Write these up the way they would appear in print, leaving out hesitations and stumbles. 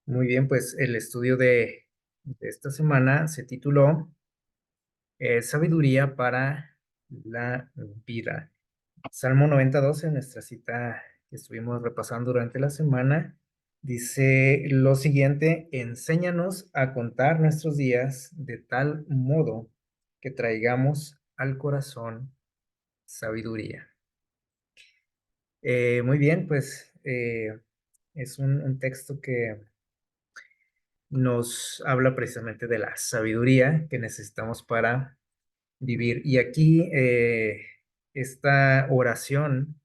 Muy bien, pues el estudio de esta semana se tituló Sabiduría para la vida. Salmo 90:12, nuestra cita que estuvimos repasando durante la semana, dice lo siguiente: enséñanos a contar nuestros días de tal modo que traigamos al corazón sabiduría. Muy bien, pues es un texto que nos habla precisamente de la sabiduría que necesitamos para vivir. Y aquí esta oración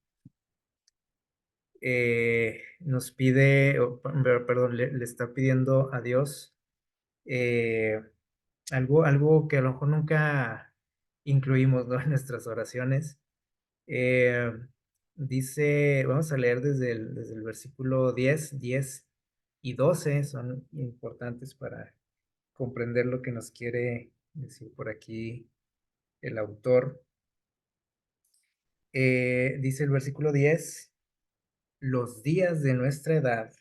nos pide, perdón, le está pidiendo a Dios eh, algo que a lo mejor nunca incluimos, ¿no? En nuestras oraciones. Eh, Dice, vamos a leer desde el versículo 10 y 12, son importantes para comprender lo que nos quiere decir por aquí el autor. Dice el versículo 10: los días de nuestra edad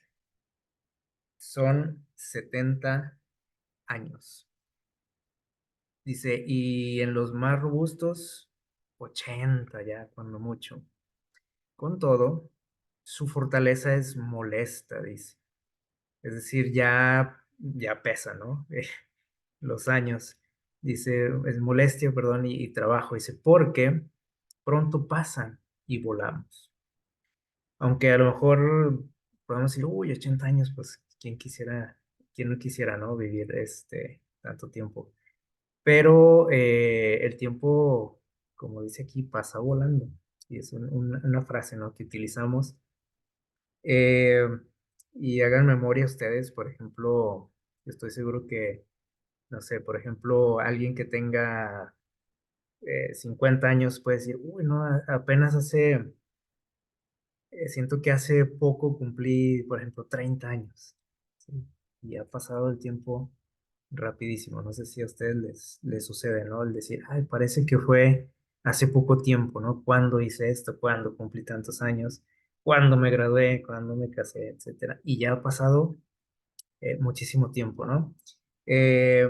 son 70 años. Dice, y en los más robustos, 80 ya, cuando mucho. Con todo, su fortaleza es molesta, dice. Es decir, ya pesa, ¿no? Los años. Dice, es molestia, perdón, y trabajo. Dice, porque pronto pasan y volamos. Aunque a lo mejor podemos decir, uy, 80 años, pues, quién no quisiera, ¿no? Vivir tanto tiempo. Pero el tiempo, como dice aquí, pasa volando. Y es una frase, ¿no? Que utilizamos. Eh, y hagan memoria ustedes, por ejemplo, estoy seguro que, no sé, por ejemplo, alguien que tenga 50 años puede decir, uy, no, apenas siento que hace poco cumplí, por ejemplo, 30 años, ¿sí? Y ha pasado el tiempo rapidísimo. No sé si a ustedes les sucede, ¿no? El decir, ay, parece que fue hace poco tiempo, ¿no? ¿Cuándo hice esto? ¿Cuándo cumplí tantos años? ¿Cuándo me gradué? ¿Cuándo me casé? Etcétera. Y ya ha pasado muchísimo tiempo, ¿no? Eh,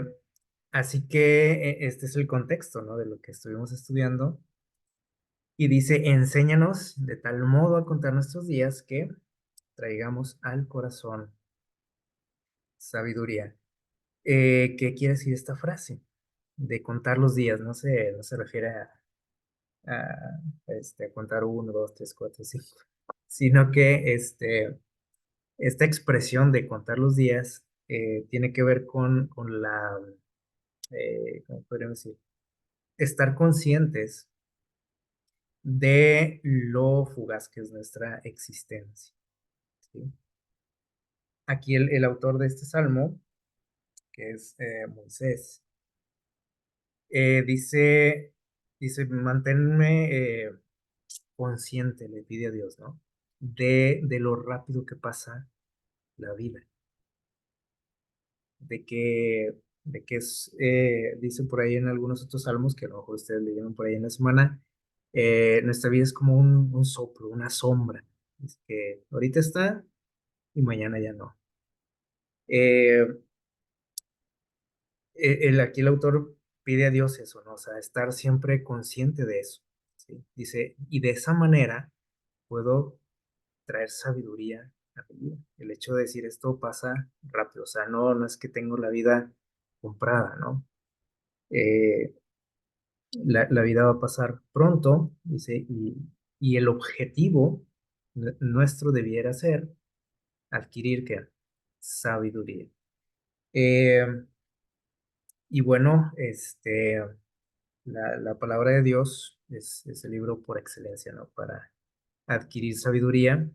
Así que este es el contexto, ¿no? De lo que estuvimos estudiando. Y dice, enséñanos de tal modo a contar nuestros días que traigamos al corazón sabiduría. ¿Qué quiere decir esta frase? De contar los días, no se refiere a contar uno, dos, tres, cuatro, cinco, sino que esta expresión de contar los días tiene que ver con ¿cómo podríamos decir? Estar conscientes de lo fugaz que es nuestra existencia, ¿sí? Aquí el autor de este salmo, que es Moisés, dice, manténme consciente, le pide a Dios, ¿no? De lo rápido que pasa la vida, de que dice por ahí en algunos otros salmos, que a lo mejor ustedes leyeron por ahí en la semana, nuestra vida es como un soplo, una sombra, es que ahorita está y mañana ya no. Eh, Aquí el autor pide a Dios eso, ¿no? O sea, estar siempre consciente de eso, ¿sí? Dice, y de esa manera puedo traer sabiduría a mi vida. El hecho de decir esto pasa rápido, o sea, no es que tengo la vida comprada, ¿no? Eh, la vida va a pasar pronto, dice, y el objetivo nuestro debiera ser adquirir, ¿qué? Sabiduría. Eh, y bueno, la palabra de Dios es el libro por excelencia, ¿no? Para adquirir sabiduría.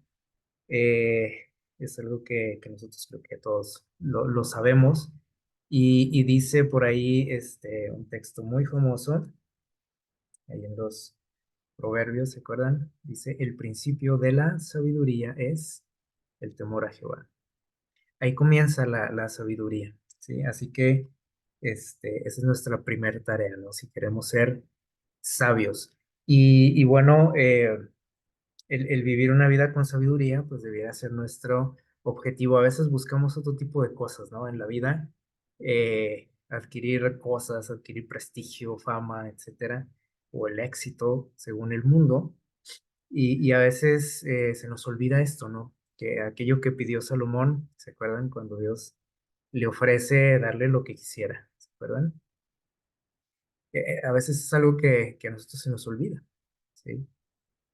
Es algo que nosotros creo que todos lo sabemos. Y dice por ahí un texto muy famoso, ahí en los Proverbios, ¿se acuerdan? Dice, el principio de la sabiduría es el temor a Jehová. Ahí comienza la sabiduría, ¿sí? Así que esa es nuestra primera tarea, ¿no? Si queremos ser sabios. Y bueno, el vivir una vida con sabiduría, pues debiera ser nuestro objetivo. A veces buscamos otro tipo de cosas, ¿no? En la vida, adquirir cosas, adquirir prestigio, fama, etcétera, o el éxito, según el mundo. Y a veces se nos olvida esto, ¿no? Que aquello que pidió Salomón, ¿se acuerdan? Cuando Dios le ofrece darle lo que quisiera, ¿se acuerdan? A veces es algo que a nosotros se nos olvida, ¿sí?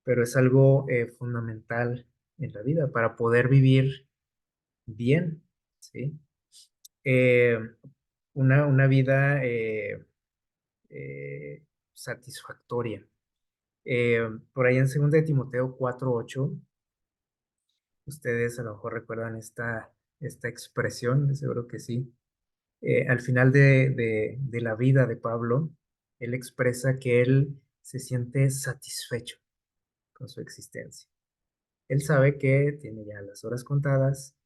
Pero es algo fundamental en la vida para poder vivir bien, ¿sí? Eh, una vida satisfactoria. Por ahí en 2 de Timoteo 4:8, ustedes a lo mejor recuerdan esta expresión, seguro que sí. Al final de la vida de Pablo, él expresa que él se siente satisfecho con su existencia. Él sabe que tiene ya las horas contadas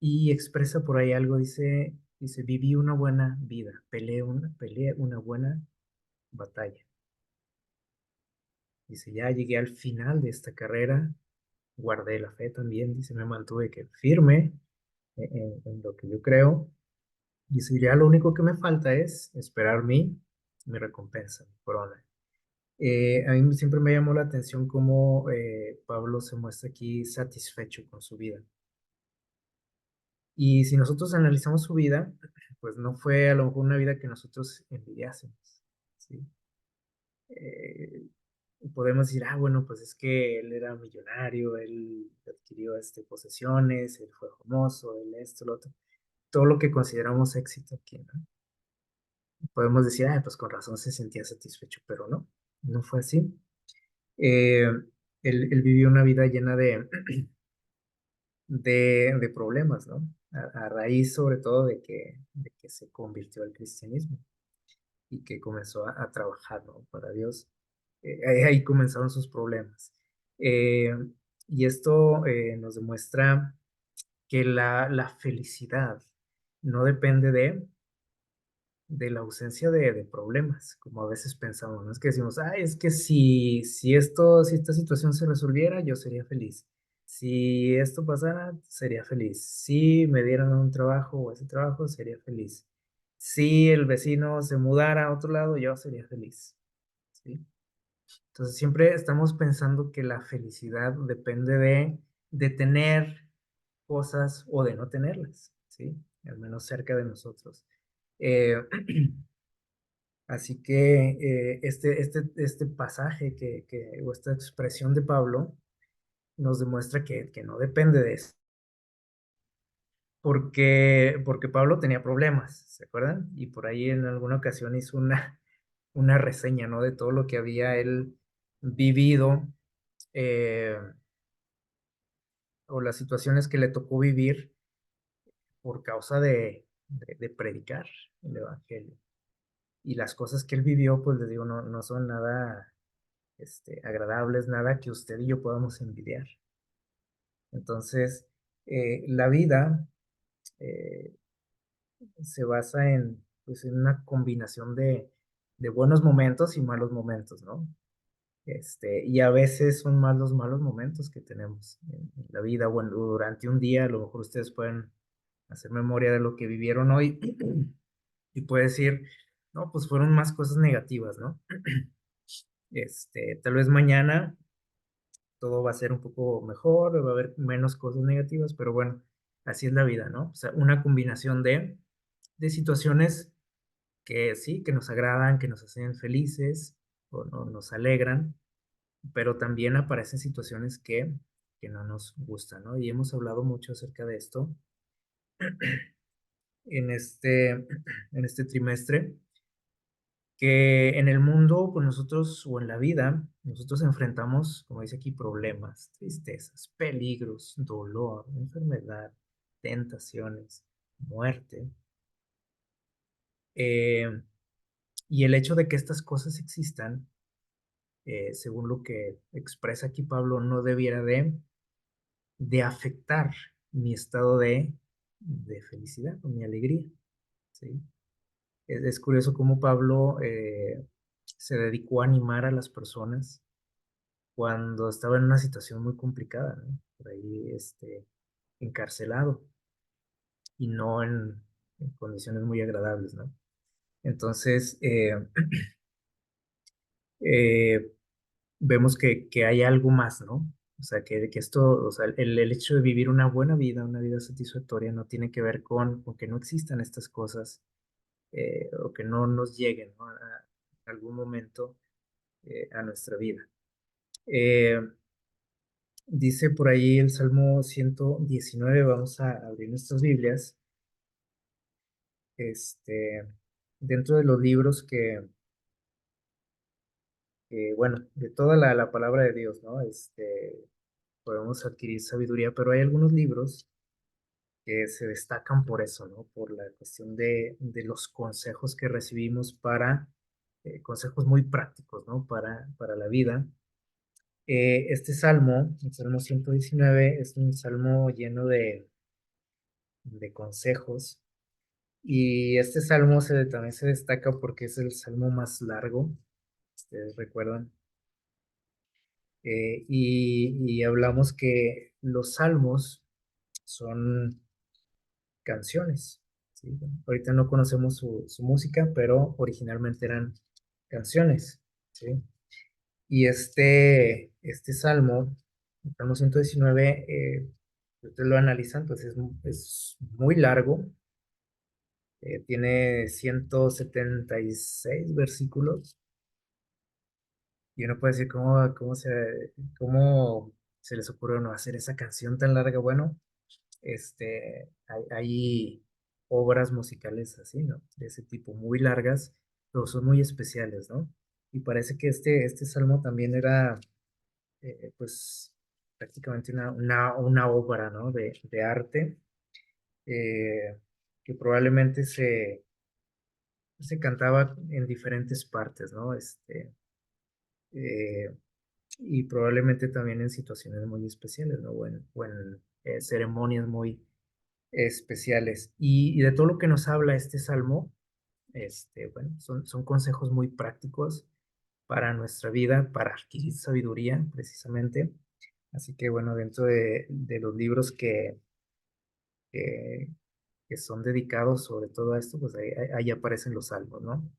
y expresa por ahí algo, dice, viví una buena vida, peleé una buena batalla. Dice, ya llegué al final de esta carrera, guardé la fe también, dice, me mantuve que firme en lo que yo creo. Dice, ya lo único que me falta es esperar mi recompensa, mi corona. A mí siempre me llamó la atención cómo Pablo se muestra aquí satisfecho con su vida. Y si nosotros analizamos su vida, pues no fue a lo mejor una vida que nosotros envidiásemos, ¿sí? Eh, Podemos decir, bueno, pues es que él era millonario, él adquirió posesiones, él fue famoso, él esto, lo otro, todo lo que consideramos éxito aquí, ¿no? Podemos decir, pues con razón se sentía satisfecho, pero no, no fue así. Eh, él vivió una vida llena de problemas, ¿no? A raíz sobre todo de que se convirtió al cristianismo y que comenzó a trabajar, ¿no? Para Dios. Ahí comenzaron sus problemas. Eh, y esto nos demuestra que la felicidad no depende de la ausencia de problemas, como a veces pensamos, ¿no? Es que decimos, es que si esta situación se resolviera, yo sería feliz. Si esto pasara, sería feliz. Si me dieran un trabajo o ese trabajo, sería feliz. Si el vecino se mudara a otro lado, yo sería feliz. ¿Sí? Entonces siempre estamos pensando que la felicidad depende de tener cosas o de no tenerlas, ¿sí? Al menos cerca de nosotros. Eh, Así que este pasaje o esta expresión de Pablo nos demuestra que no depende de eso, porque Pablo tenía problemas, ¿se acuerdan? Y por ahí en alguna ocasión hizo una reseña, ¿no? De todo lo que había él vivido eh, o las situaciones que le tocó vivir por causa de predicar el Evangelio. Y las cosas que él vivió, pues les digo, no son nada agradables, nada que usted y yo podamos envidiar. Entonces, la vida eh, se basa pues, en una combinación de buenos momentos y malos momentos, ¿no? Y a veces son más los malos momentos que tenemos en la vida. Bueno, durante un día, a lo mejor ustedes pueden hacer memoria de lo que vivieron hoy y puede decir, no, pues fueron más cosas negativas, ¿no? Tal vez mañana todo va a ser un poco mejor, va a haber menos cosas negativas, pero bueno, así es la vida, ¿no? O sea, una combinación de situaciones que sí, que nos agradan, que nos hacen felices o nos alegran, pero también aparecen situaciones que no nos gustan, ¿no? Y hemos hablado mucho acerca de esto en este trimestre, que en el mundo, con nosotros o en la vida, nosotros enfrentamos, como dice aquí, problemas, tristezas, peligros, dolor, enfermedad, tentaciones, muerte. Eh, y el hecho de que estas cosas existan, según lo que expresa aquí Pablo, no debiera de afectar mi estado de felicidad o mi alegría, ¿sí? Es curioso cómo Pablo se dedicó a animar a las personas cuando estaba en una situación muy complicada, ¿no? Por ahí, encarcelado y no en condiciones muy agradables, ¿no? Entonces, eh, vemos que hay algo más, ¿no? O sea, que esto, o sea, el hecho de vivir una vida satisfactoria, no tiene que ver con que no existan estas cosas o que no nos lleguen, ¿no? A algún momento a nuestra vida. Eh, Dice por ahí el Salmo 119, vamos a abrir nuestras Biblias, este, dentro de los libros bueno, de toda la palabra de Dios, ¿no? Podemos adquirir sabiduría, pero hay algunos libros que se destacan por eso, ¿no? Por la cuestión de los consejos que recibimos consejos muy prácticos, ¿no? Para la vida. Este salmo, el Salmo 119, es un salmo lleno de consejos. Y este salmo también se destaca porque es el salmo más largo, ustedes recuerdan. Y hablamos que los salmos son canciones, ¿sí? Bueno, ahorita no conocemos su música, pero originalmente eran canciones, ¿sí? Y este salmo, el Salmo 119, si ustedes lo analizan, pues es muy largo, tiene 176 versículos, y uno puede decir cómo se les ocurrió no hacer esa canción tan larga. Bueno, hay obras musicales así, ¿no? De ese tipo, muy largas, pero son muy especiales, ¿no? Y parece que este salmo también era, pues, prácticamente una obra, ¿no? De arte, eh, que probablemente se cantaba en diferentes partes, ¿no? Eh, y probablemente también en situaciones muy especiales, ¿no? O en ceremonias muy especiales. Y de todo lo que nos habla este salmo, bueno, son consejos muy prácticos para nuestra vida, para adquirir sabiduría, precisamente. Así que, bueno, dentro de los libros que, que son dedicados sobre todo a esto, pues ahí aparecen los salmos, ¿no?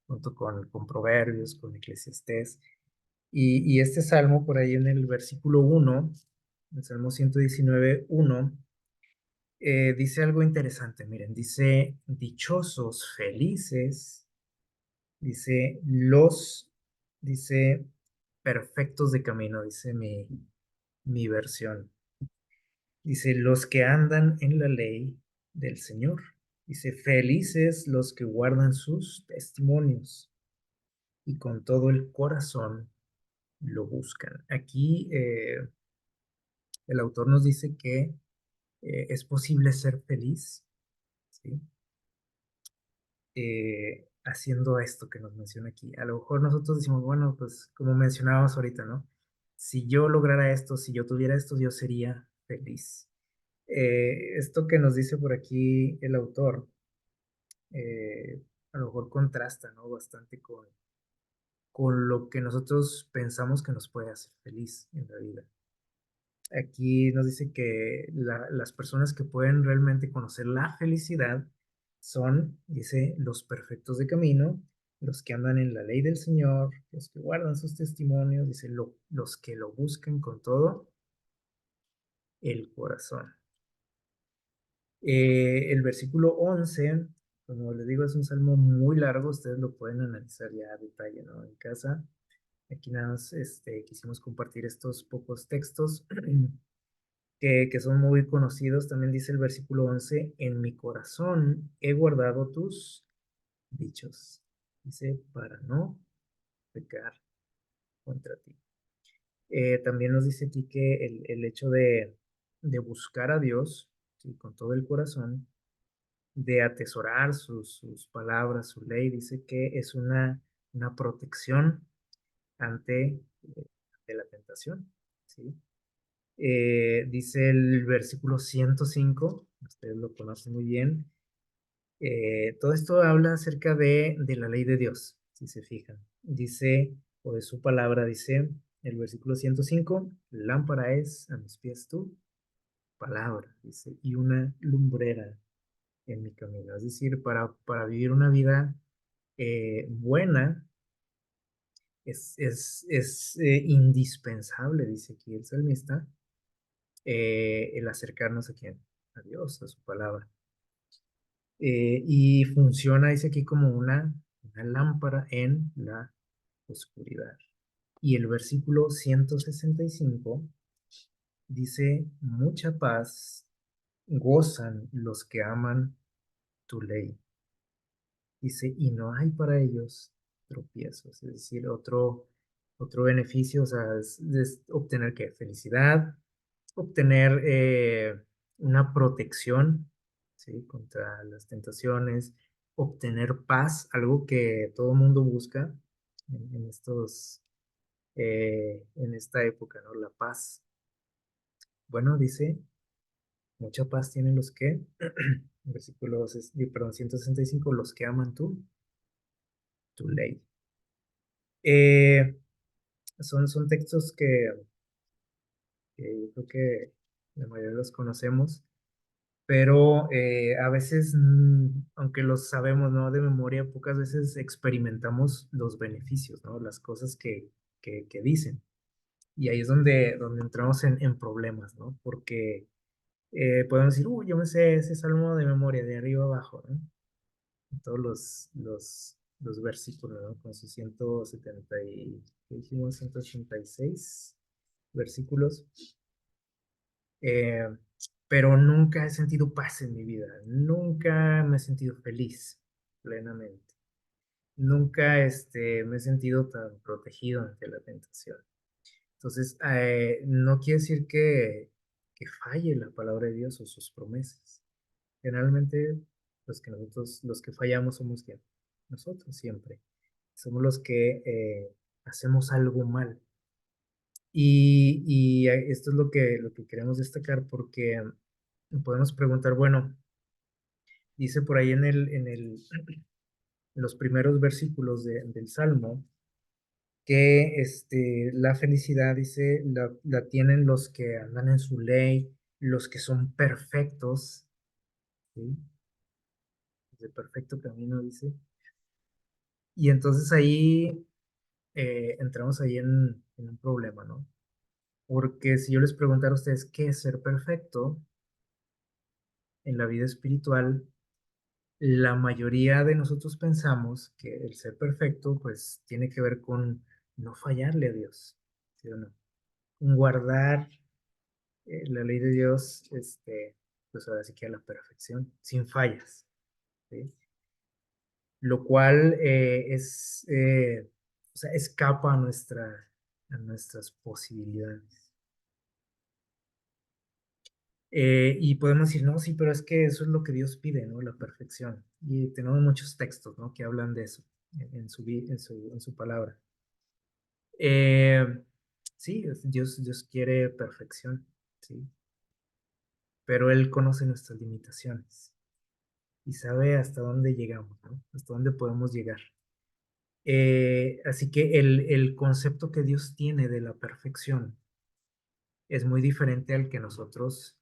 Junto con Proverbios, con Eclesiastés. Y este salmo, por ahí en el versículo 1, el Salmo 119:1, dice algo interesante. Miren, dice, dichosos, felices, dice, perfectos de camino, dice mi versión. Dice, los que andan en la ley del Señor. Dice, felices los que guardan sus testimonios y con todo el corazón lo buscan. Aquí el autor nos dice que es posible ser feliz, ¿sí? Haciendo esto que nos menciona aquí. A lo mejor nosotros decimos, bueno, pues como mencionábamos ahorita, ¿no? Si yo lograra esto, si yo tuviera esto, yo sería feliz. Esto que nos dice por aquí el autor, a lo mejor contrasta, ¿no? Bastante con lo que nosotros pensamos que nos puede hacer feliz en la vida. Aquí nos dice que las personas que pueden realmente conocer la felicidad son, dice, los perfectos de camino, los que andan en la ley del Señor, los que guardan sus testimonios, dice, los que lo buscan con todo el corazón. El versículo 11, como les digo, es un salmo muy largo, ustedes lo pueden analizar ya a detalle, ¿no? En casa. Aquí nada más quisimos compartir estos pocos textos que son muy conocidos. También dice el versículo 11, en mi corazón he guardado tus dichos. Dice, para no pecar contra ti. También nos dice aquí que el hecho de buscar a Dios, ¿sí? Con todo el corazón, de atesorar sus palabras, su ley, dice que es una protección ante la tentación, ¿sí? Dice el versículo 105, ustedes lo conocen muy bien. Todo esto habla acerca de la ley de Dios, si se fijan. Dice, o de su palabra, dice el versículo 105, lámpara es a mis pies tú, palabra, dice, y una lumbrera en mi camino. Es decir, para vivir una vida buena, es indispensable, dice aquí el salmista, el acercarnos a quién, a Dios, a su palabra. Y funciona, dice aquí, como una lámpara en la oscuridad. Y el versículo 165 dice, mucha paz gozan los que aman tu ley. Dice, y no hay para ellos tropiezos. Es decir, otro beneficio, o sea, es obtener qué, felicidad, obtener una protección, ¿sí? Contra las tentaciones, obtener paz, algo que todo mundo busca en esta época, ¿no? La paz. Bueno, dice, mucha paz tienen los que, versículo, perdón, 165, los que aman tu ley. Eh, son textos que yo creo que la mayoría los conocemos, pero a veces, aunque los sabemos, ¿no? De memoria, pocas veces experimentamos los beneficios, ¿no? Las cosas que dicen. Y ahí es donde entramos en problemas, ¿no? Porque podemos decir, yo me sé ese salmo de memoria, de arriba abajo, ¿no? Todos los versículos, ¿no? Con sus 170 y, ¿qué dijimos? 186 versículos. Eh, pero nunca he sentido paz en mi vida, nunca me he sentido feliz plenamente, nunca me he sentido tan protegido ante la tentación. Entonces, no quiere decir que falle la palabra de Dios o sus promesas. Generalmente, los que fallamos somos ¿quién? Nosotros siempre. Somos los que hacemos algo mal. Y esto es lo que queremos destacar porque podemos preguntar, bueno, dice por ahí en los primeros versículos del Salmo que la felicidad, dice, la tienen los que andan en su ley, los que son perfectos, ¿sí? De perfecto camino, dice. Y entonces ahí entramos ahí en un problema, ¿no? Porque si yo les preguntara a ustedes qué es ser perfecto en la vida espiritual, la mayoría de nosotros pensamos que el ser perfecto, pues, tiene que ver con no fallarle a Dios, ¿sí o no? Con guardar la ley de Dios, pues ahora sí que a la perfección, sin fallas, ¿sí? Lo cual o sea, escapa a nuestras posibilidades. Y podemos decir, no, sí, pero es que eso es lo que Dios pide, ¿no? La perfección. Y tenemos muchos textos, ¿no? Que hablan de eso en su palabra. Eh, sí, Dios quiere perfección, ¿sí? Pero Él conoce nuestras limitaciones y sabe hasta dónde llegamos, ¿no? Hasta dónde podemos llegar. Así que el concepto que Dios tiene de la perfección es muy diferente al que nosotros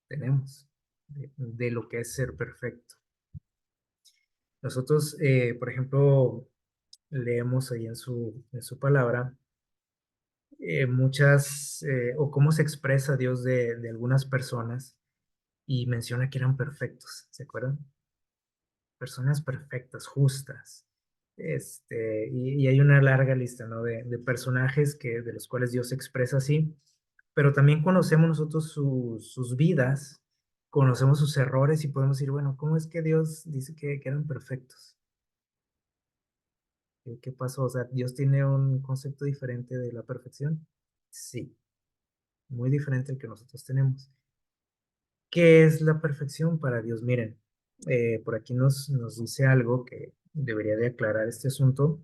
tenemos, de lo que es ser perfecto. Nosotros, por ejemplo, leemos ahí en su palabra o cómo se expresa Dios de algunas personas y menciona que eran perfectos, ¿se acuerdan? Personas perfectas, justas. Y hay una larga lista, ¿no? de personajes de los cuales Dios se expresa así, pero también conocemos nosotros sus vidas, conocemos sus errores y podemos decir, bueno, ¿cómo es que Dios dice que eran perfectos? ¿Qué pasó? O sea, ¿Dios tiene un concepto diferente de la perfección? Sí, muy diferente al que nosotros tenemos. ¿Qué es la perfección para Dios? Miren, por aquí nos dice algo que debería de aclarar este asunto.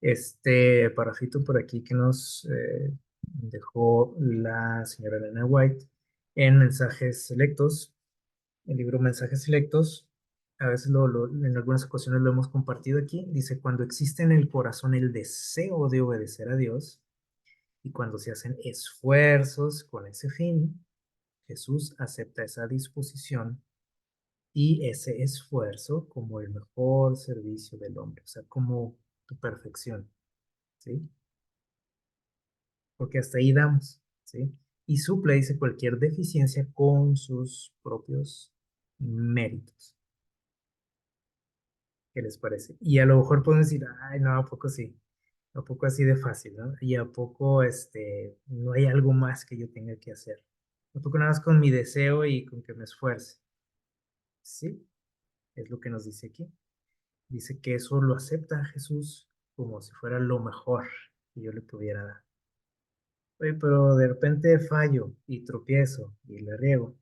Este parrafito por aquí que nos dejó la señora Elena White en Mensajes Selectos, el libro Mensajes Selectos. A veces en algunas ocasiones lo hemos compartido aquí. Dice, cuando existe en el corazón el deseo de obedecer a Dios y cuando se hacen esfuerzos con ese fin, Jesús acepta esa disposición y ese esfuerzo como el mejor servicio del hombre, o sea, como tu perfección, ¿sí? Porque hasta ahí damos, ¿sí? Y suple, dice, cualquier deficiencia con sus propios méritos. ¿Qué les parece? Y a lo mejor pueden decir, ay, no, ¿a poco sí? ¿A poco así de fácil, no? Y a poco, no hay algo más que yo tenga que hacer. ¿A poco nada más con mi deseo y con que me esfuerce? Sí, es lo que nos dice aquí. Dice que eso lo acepta Jesús como si fuera lo mejor que yo le pudiera dar. Oye, pero de repente fallo y tropiezo y le riego.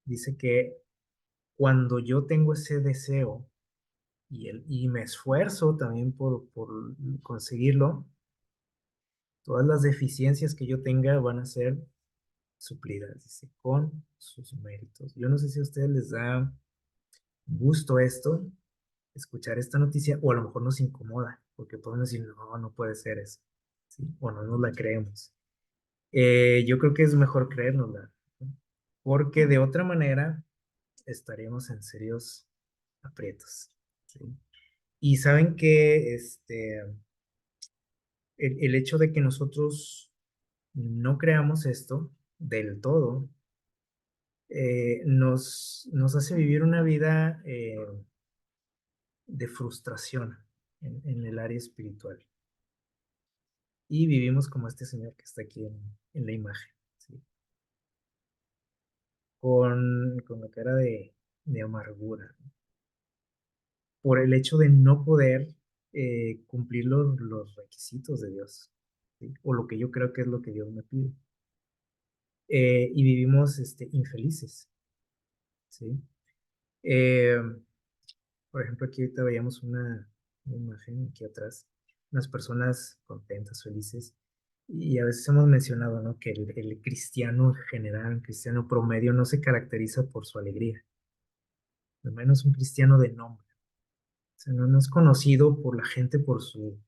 Dice que cuando yo tengo ese deseo y me esfuerzo también por conseguirlo, todas las deficiencias que yo tenga van a ser suplidas, dice, con sus méritos. Yo no sé si a ustedes les da gusto esto, escuchar esta noticia, o a lo mejor nos incomoda, porque podemos decir, no, no puede ser eso, ¿sí? O no nos la creemos. Yo creo que es mejor creérnosla, ¿no? Porque de otra manera estaríamos en serios aprietos, ¿sí? Y saben que el hecho de que nosotros no creamos esto del todo, nos hace vivir una vida de frustración en el área espiritual. Y vivimos como este señor que está aquí en la imagen, ¿sí? Con la cara de amargura, ¿no? Por el hecho de no poder cumplir los requisitos de Dios, ¿sí? O lo que yo creo que es lo que Dios me pide. Y vivimos infelices, ¿sí? Eh, por ejemplo, aquí ahorita veíamos una imagen aquí atrás, unas personas contentas, felices, y a veces hemos mencionado, ¿no? Que el cristiano en general, el cristiano promedio, no se caracteriza por su alegría, al menos un cristiano de nombre. O sea, no es conocido por la gente por su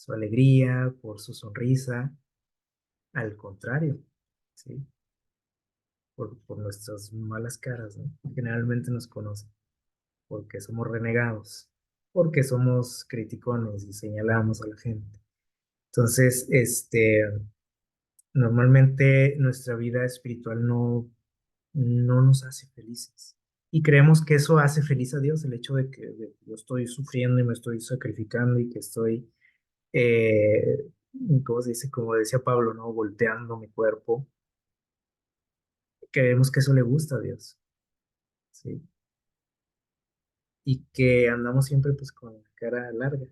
alegría, por su sonrisa, al contrario, ¿sí? Por nuestras malas caras, ¿no? Generalmente nos conocen porque somos renegados, porque somos criticones y señalamos a la gente. Entonces, normalmente nuestra vida espiritual no nos hace felices. Y creemos que eso hace feliz a Dios, el hecho de que yo estoy sufriendo y me estoy sacrificando y que estoy, eh, ¿cómo se dice? Como decía Pablo, ¿no? Volteando mi cuerpo. Creemos que eso le gusta a Dios, ¿sí? Y que andamos siempre pues con la cara larga,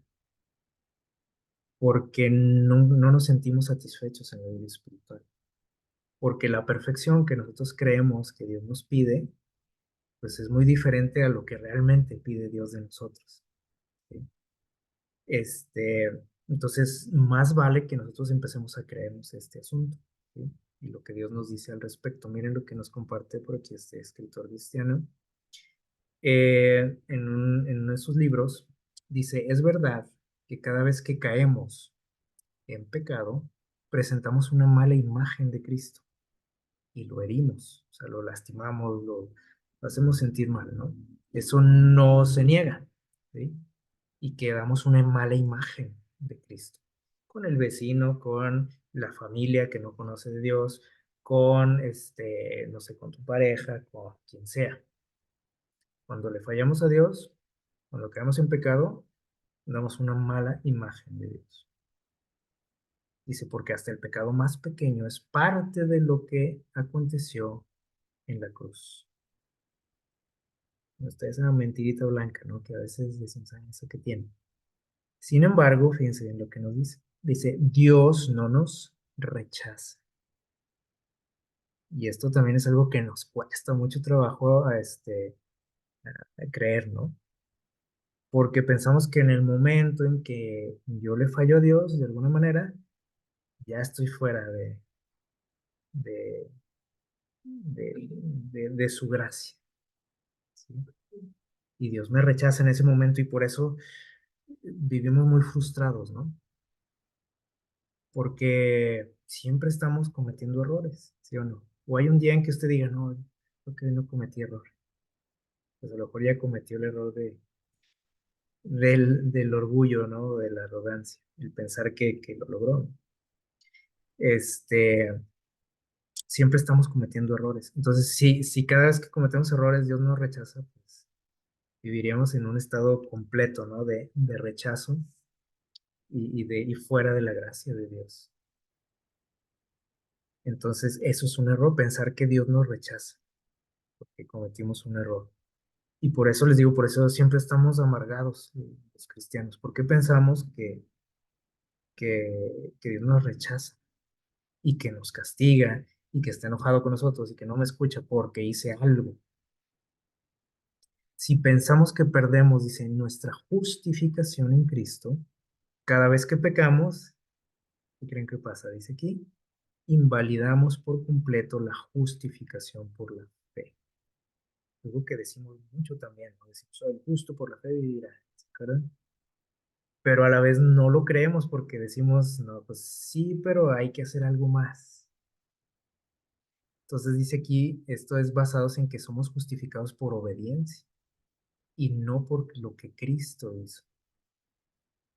porque no nos sentimos satisfechos en la vida espiritual. Porque la perfección que nosotros creemos que Dios nos pide, pues es muy diferente a lo que realmente pide Dios de nosotros, ¿sí? Este, entonces, más vale que nosotros empecemos a creernos este asunto, ¿sí? Y lo que Dios nos dice al respecto. Miren lo que nos comparte por aquí este escritor cristiano. En uno de sus libros dice, es verdad que cada vez que caemos en pecado, presentamos una mala imagen de Cristo y lo herimos, o sea, lo lastimamos, lo hacemos sentir mal, ¿no? Eso no se niega, ¿sí? Y que damos una mala imagen de Cristo, con el vecino, con la familia que no conoce de Dios, con, no sé, con tu pareja, con quien sea. Cuando le fallamos a Dios, cuando caemos en pecado, damos una mala imagen de Dios. Dice, porque hasta el pecado más pequeño es parte de lo que aconteció en la cruz. No está esa mentirita blanca, ¿no? Que a veces decimos, ay, ¿eso qué tiene? Sin embargo, fíjense en lo que nos dice. Dice, Dios no nos rechaza. Y esto también es algo que nos cuesta mucho trabajo a creer, ¿no? Porque pensamos que en el momento en que yo le fallo a Dios, de alguna manera, ya estoy fuera de, de su gracia, ¿sí? Y Dios me rechaza en ese momento y por eso vivimos muy frustrados, ¿no? Porque siempre estamos cometiendo errores, ¿sí o no? O hay un día en que usted diga, no, creo que hoy no cometí error. Pues a lo mejor ya cometió el error del orgullo, ¿no? De la arrogancia, el pensar que lo logró. Este, siempre estamos cometiendo errores. Entonces, si cada vez que cometemos errores Dios nos rechaza, pues viviríamos en un estado completo, ¿no? De rechazo y fuera de la gracia de Dios. Entonces, eso es un error, pensar que Dios nos rechaza, porque cometimos un error. Y por eso les digo, por eso siempre estamos amargados los cristianos, porque pensamos que Dios nos rechaza y que nos castiga y que está enojado con nosotros y que no me escucha porque hice algo. Si pensamos que perdemos, dice, nuestra justificación en Cristo, cada vez que pecamos, ¿qué creen que pasa? Dice aquí, invalidamos por completo la justificación por la fe. Algo que decimos mucho también, ¿no? Decimos, soy justo por la fe vivirá, ¿verdad? Pero a la vez no lo creemos porque decimos, no, pues sí, pero hay que hacer algo más. Entonces dice aquí, esto es basado en que somos justificados por obediencia y no por lo que Cristo hizo.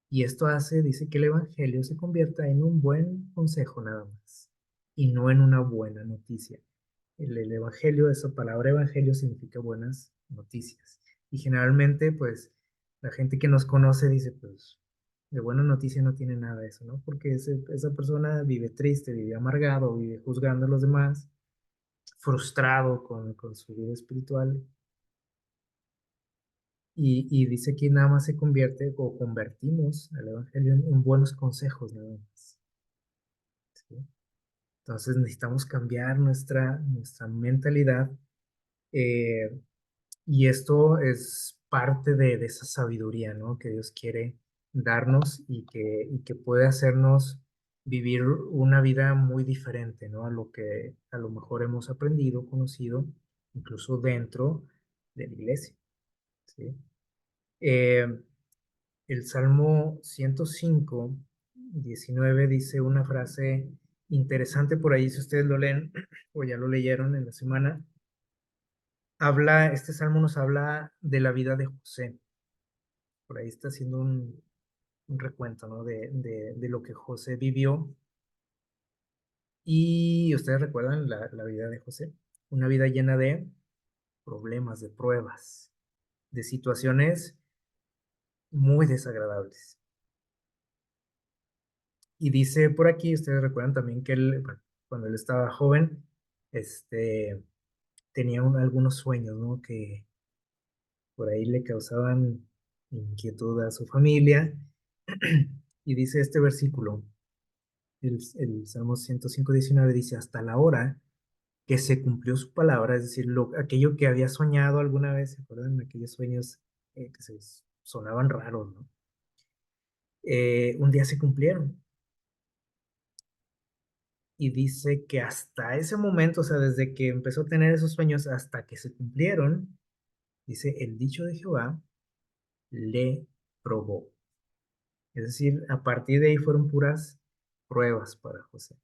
Y esto hace, dice, que el Evangelio se convierta en un buen consejo nada más y no en una buena noticia. El Evangelio, esa palabra Evangelio significa buenas noticias. Y generalmente, pues, la gente que nos conoce dice, pues, de buena noticia no tiene nada de eso, ¿no? Porque esa persona vive triste, vive amargado, vive juzgando a los demás, frustrado con su vida espiritual. Y dice que nada más se convierte o convertimos al Evangelio en buenos consejos, nada más. ¿Sí? Entonces necesitamos cambiar nuestra mentalidad. eh, y esto es parte de esa sabiduría, ¿no? Que Dios quiere darnos y que puede hacernos vivir una vida muy diferente, ¿no? A lo que a lo mejor hemos aprendido, conocido, incluso dentro de la iglesia, ¿sí? Eh, el Salmo 105, 19 dice una frase interesante por ahí, si ustedes lo leen o ya lo leyeron en la semana. Este salmo nos habla de la vida de José. Por ahí está haciendo un recuento, ¿no? De lo que José vivió. Y ustedes recuerdan la vida de José. Una vida llena de problemas, de pruebas, de situaciones muy desagradables. Y dice por aquí, ustedes recuerdan también que él, bueno, cuando él estaba joven, este, tenía algunos sueños, ¿no? Que por ahí le causaban inquietud a su familia. Y dice este versículo, el Salmo 105, 19 dice, hasta la hora que se cumplió su palabra, es decir, aquello que había soñado alguna vez, ¿se acuerdan? Aquellos sueños que sonaban raros, ¿no? Un día se cumplieron. Y dice que hasta ese momento, o sea, desde que empezó a tener esos sueños hasta que se cumplieron, dice, el dicho de Jehová le probó. Es decir, a partir de ahí fueron puras pruebas para José.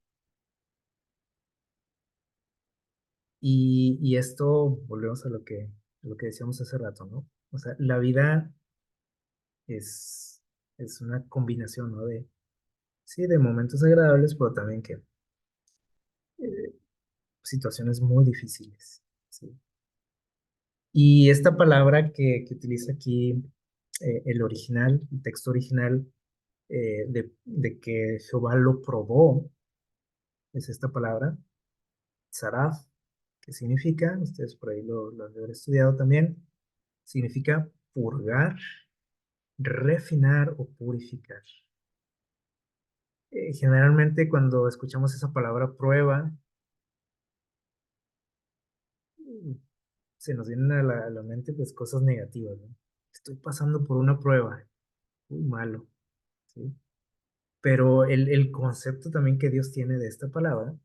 Y esto, volvemos a lo que decíamos hace rato, ¿no? O sea, la vida es, es una combinación, ¿no? Sí, de momentos agradables, pero también que situaciones muy difíciles, ¿sí? Y esta palabra que utiliza aquí el original, el texto original, de que Jehová lo probó, es esta palabra, saraf, que significa, ustedes por ahí lo han de haber estudiado también, significa purgar, refinar o purificar. Generalmente cuando escuchamos esa palabra prueba, mm, se nos vienen a la mente pues cosas negativas, ¿no? Estoy pasando por una prueba, muy malo, ¿sí? Pero el concepto también que Dios tiene de esta palabra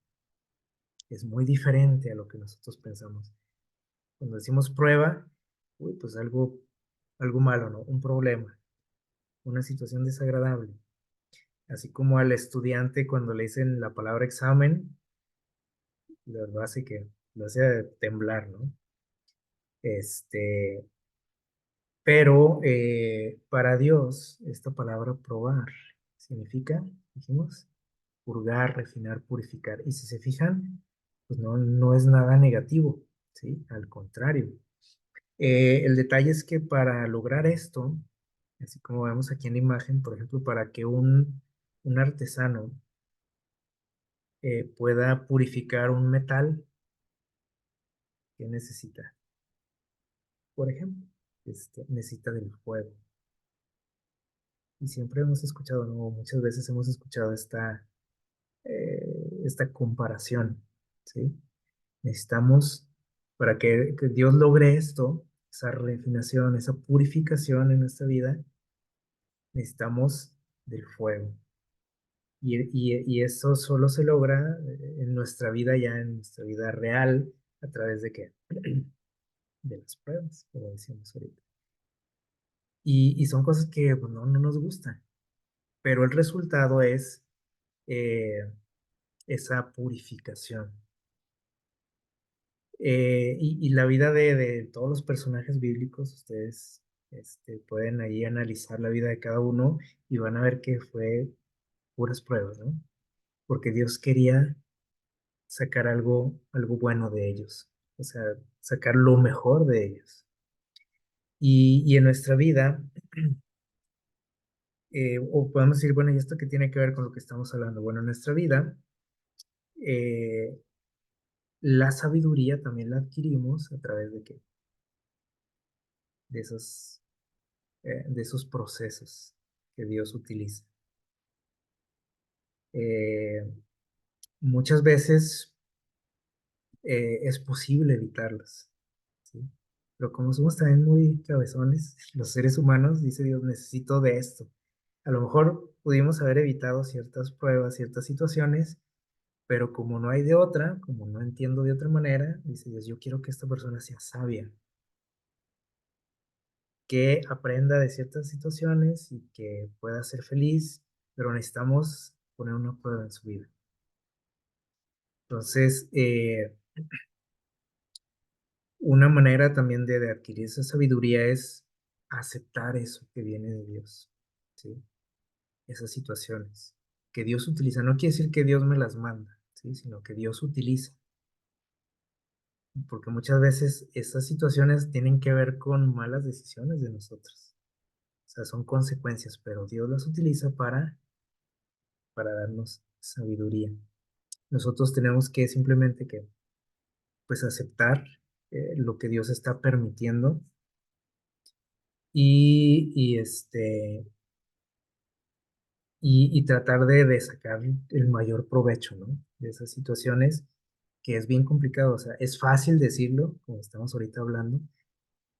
es muy diferente a lo que nosotros pensamos. Cuando decimos prueba, uy, pues algo malo, ¿no? Un problema, una situación desagradable. Así como al estudiante cuando le dicen la palabra examen, lo hace que, lo hace temblar, ¿no? Este, pero para Dios, esta palabra probar significa, dijimos, purgar, refinar, purificar. Y si se fijan, pues no, no es nada negativo, ¿sí? Al contrario. El detalle es que para lograr esto, así como vemos aquí en la imagen, por ejemplo, para que un artesano pueda purificar un metal, ¿qué necesita? Por ejemplo, necesita del fuego. Y siempre hemos escuchado, ¿no? Muchas veces hemos escuchado esta comparación, ¿sí? Necesitamos, para que Dios logre esto, esa refinación, esa purificación en nuestra vida, necesitamos del fuego. Y eso solo se logra en nuestra vida, ya en nuestra vida real, a través de qué? De las pruebas, como decíamos ahorita. Y son cosas que pues, no, no nos gustan, pero el resultado es eh, esa purificación. Y la vida de todos los personajes bíblicos, ustedes pueden ahí analizar la vida de cada uno y van a ver que fue puras pruebas, ¿no? Porque Dios quería sacar algo bueno de ellos, o sea, sacar lo mejor de ellos. Y en nuestra vida, o podemos decir, bueno, ¿y esto qué tiene que ver con lo que estamos hablando? Bueno, en nuestra vida, eh, la sabiduría también la adquirimos a través de qué? De esos procesos que Dios utiliza. Eh, Muchas veces es posible evitarlas, ¿sí? Pero como somos también muy cabezones, los seres humanos, dice Dios, necesito de esto. A lo mejor pudimos haber evitado ciertas pruebas, ciertas situaciones, pero como no hay de otra, como no entiendo de otra manera, dice Dios, yo quiero que esta persona sea sabia, que aprenda de ciertas situaciones y que pueda ser feliz, pero necesitamos poner una prueba en su vida. Entonces, una manera también de adquirir esa sabiduría es aceptar eso que viene de Dios, ¿sí? Esas situaciones que Dios utiliza. No quiere decir que Dios me las manda, ¿sí? Sino que Dios utiliza. Porque muchas veces esas situaciones tienen que ver con malas decisiones de nosotros. O sea, son consecuencias, pero Dios las utiliza para darnos sabiduría. Nosotros tenemos que simplemente que, pues, aceptar lo que Dios está permitiendo y y tratar de sacar el mayor provecho, ¿no? De esas situaciones que es bien complicado. O sea, es fácil decirlo, como estamos ahorita hablando,